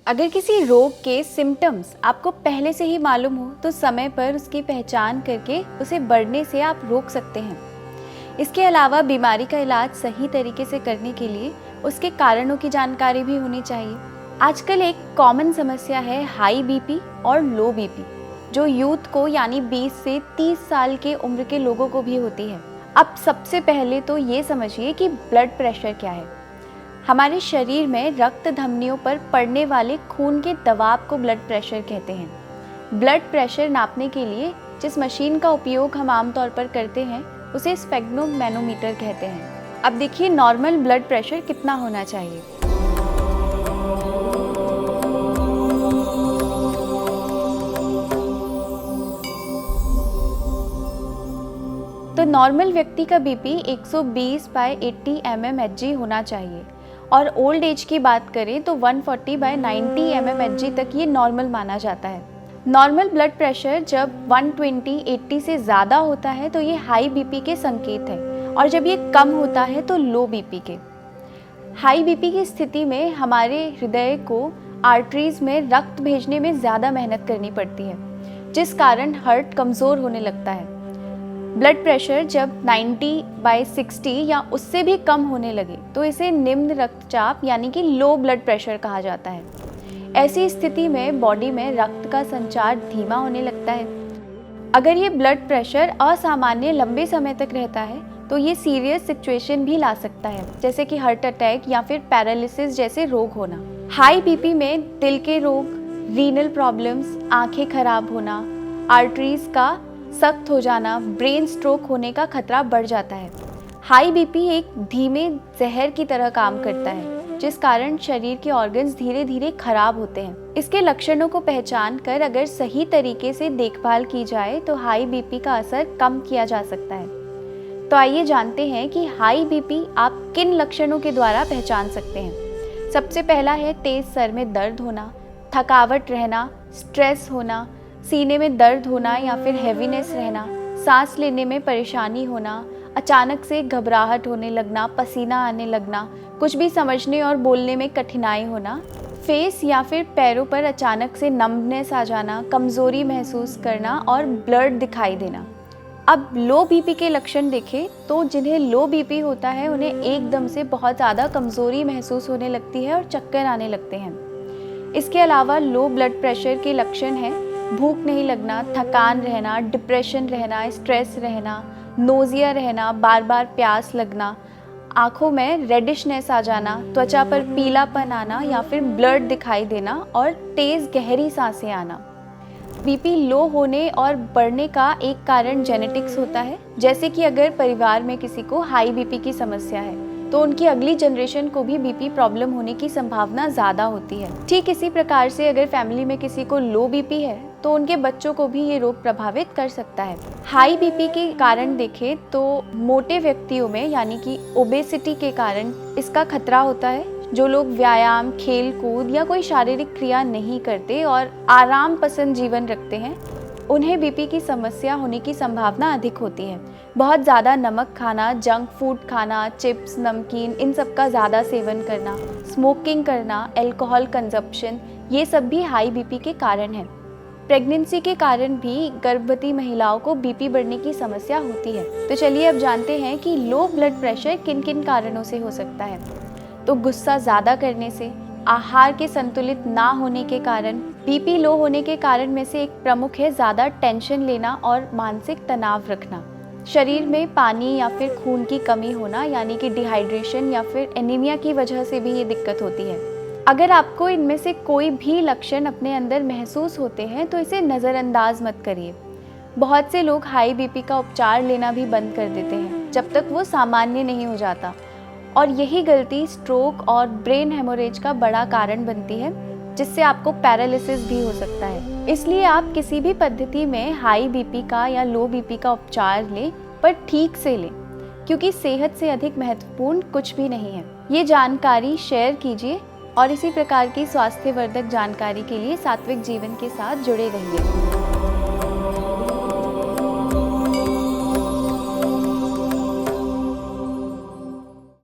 अगर किसी रोग के सिम्टम्स आपको पहले से ही मालूम हो तो समय पर उसकी पहचान करके उसे बढ़ने से आप रोक सकते हैं। इसके अलावा बीमारी का इलाज सही तरीके से करने के लिए उसके कारणों की जानकारी भी होनी चाहिए। आजकल एक कॉमन समस्या है हाई बीपी और लो बीपी, जो यूथ को यानी 20 से 30 साल के उम्र के लोगों को भी होती है। अब सबसे पहले तो ये समझिए कि ब्लड प्रेशर क्या है। हमारे शरीर में रक्त धमनियों पर पड़ने वाले खून के दबाव को ब्लड प्रेशर कहते हैं। ब्लड प्रेशर नापने के लिए जिस मशीन का उपयोग हम आमतौर पर करते हैं उसे स्फेग्नोमैनोमीटर कहते हैं। अब देखिए नॉर्मल ब्लड प्रेशर कितना होना चाहिए। तो नॉर्मल व्यक्ति का बीपी 120/80 mmHg होना चाहिए और ओल्ड एज की बात करें तो 140/90 mmHg तक ये नॉर्मल माना जाता है। नॉर्मल ब्लड प्रेशर जब 120/80 से ज़्यादा होता है तो ये हाई बीपी के संकेत है और जब ये कम होता है तो लो बीपी के। हाई बीपी की स्थिति में हमारे हृदय को आर्टरीज में रक्त भेजने में ज़्यादा मेहनत करनी पड़ती है, जिस कारण हार्ट कमज़ोर होने लगता है। ब्लड प्रेशर जब 90/60 या उससे भी कम होने लगे तो इसे निम्न रक्तचाप यानी कि लो ब्लड प्रेशर कहा जाता है। ऐसी स्थिति में बॉडी में रक्त का संचार धीमा होने लगता है। अगर ये ब्लड प्रेशर असामान्य लंबे समय तक रहता है तो ये सीरियस सिचुएशन भी ला सकता है, जैसे कि हार्ट अटैक या फिर पैरालिसिस जैसे रोग होना। हाई बीपी में दिल के रोग, रीनल प्रॉब्लम्स, आंखें खराब होना, आर्टरीज का सख्त हो जाना, ब्रेन स्ट्रोक होने का खतरा बढ़ जाता है। हाई बीपी एक धीमे जहर की तरह काम करता है, जिस कारण शरीर के ऑर्गन्स धीरे धीरे खराब होते हैं। इसके लक्षणों को पहचान कर अगर सही तरीके से देखभाल की जाए तो हाई बीपी का असर कम किया जा सकता है। तो आइए जानते हैं कि हाई बीपी आप किन लक्षणों के द्वारा पहचान सकते हैं। सबसे पहला है तेज सर में दर्द होना, थकावट रहना, स्ट्रेस होना, सीने में दर्द होना या फिर हैवीनेस रहना, सांस लेने में परेशानी होना, अचानक से घबराहट होने लगना, पसीना आने लगना, कुछ भी समझने और बोलने में कठिनाई होना, फेस या फिर पैरों पर अचानक से नम्बनेस आ जाना, कमज़ोरी महसूस करना और ब्लर दिखाई देना। अब लो बीपी के लक्षण देखें तो जिन्हें लो बीपी होता है उन्हें एकदम से बहुत ज़्यादा कमज़ोरी महसूस होने लगती है और चक्कर आने लगते हैं। इसके अलावा लो ब्लड प्रेशर के लक्षण हैं भूख नहीं लगना, थकान रहना, डिप्रेशन रहना, स्ट्रेस रहना, नोज़िया रहना, बार बार प्यास लगना, आँखों में रेडिशनेस आ जाना, त्वचा पर पीलापन आना या फिर ब्लर दिखाई देना और तेज़ गहरी सांसें आना। बीपी लो होने और बढ़ने का एक कारण जेनेटिक्स होता है, जैसे कि अगर परिवार में किसी को हाई बीपी की समस्या है तो उनकी अगली जनरेशन को भी बीपी प्रॉब्लम होने की संभावना ज़्यादा होती है। ठीक इसी प्रकार से अगर फैमिली में किसी को लो बीपी है तो उनके बच्चों को भी ये रोग प्रभावित कर सकता है। हाई बीपी के कारण देखें तो मोटे व्यक्तियों में यानी कि ओबेसिटी के कारण इसका खतरा होता है। जो लोग व्यायाम, खेल कूद या कोई शारीरिक क्रिया नहीं करते और आराम पसंद जीवन रखते हैं उन्हें बीपी की समस्या होने की संभावना अधिक होती है। बहुत ज़्यादा नमक खाना, जंक फूड खाना, चिप्स, नमकीन, इन सब का ज़्यादा सेवन करना, स्मोकिंग करना, अल्कोहल कंजप्शन, ये सब भी हाई बीपी के कारण हैं। प्रेगनेंसी के कारण भी गर्भवती महिलाओं को बीपी बढ़ने की समस्या होती है। तो चलिए अब जानते हैं कि लो ब्लड प्रेशर किन किन कारणों से हो सकता है। तो गुस्सा ज़्यादा करने से, आहार के संतुलित ना होने के कारण, बीपी लो होने के कारण में से एक प्रमुख है ज़्यादा टेंशन लेना और मानसिक तनाव रखना, शरीर में पानी या फिर खून की कमी होना यानी कि डिहाइड्रेशन या फिर एनीमिया की वजह से भी ये दिक्कत होती है। अगर आपको इनमें से कोई भी लक्षण अपने अंदर महसूस होते हैं तो इसे नज़रअंदाज मत करिए। बहुत से लोग हाई बीपी का उपचार लेना भी बंद कर देते हैं जब तक वो सामान्य नहीं हो जाता, और यही गलती स्ट्रोक और ब्रेन हेमोरेज का बड़ा कारण बनती है, जिससे आपको पैरालिसिस भी हो सकता है। इसलिए आप किसी भी पद्धति में हाई बीपी का या लो बीपी का उपचार लें, पर ठीक से लें, क्योंकि सेहत से अधिक महत्वपूर्ण कुछ भी नहीं है। ये जानकारी शेयर कीजिए और इसी प्रकार की स्वास्थ्यवर्धक जानकारी के लिए सात्विक जीवन के साथ जुड़े रहिए।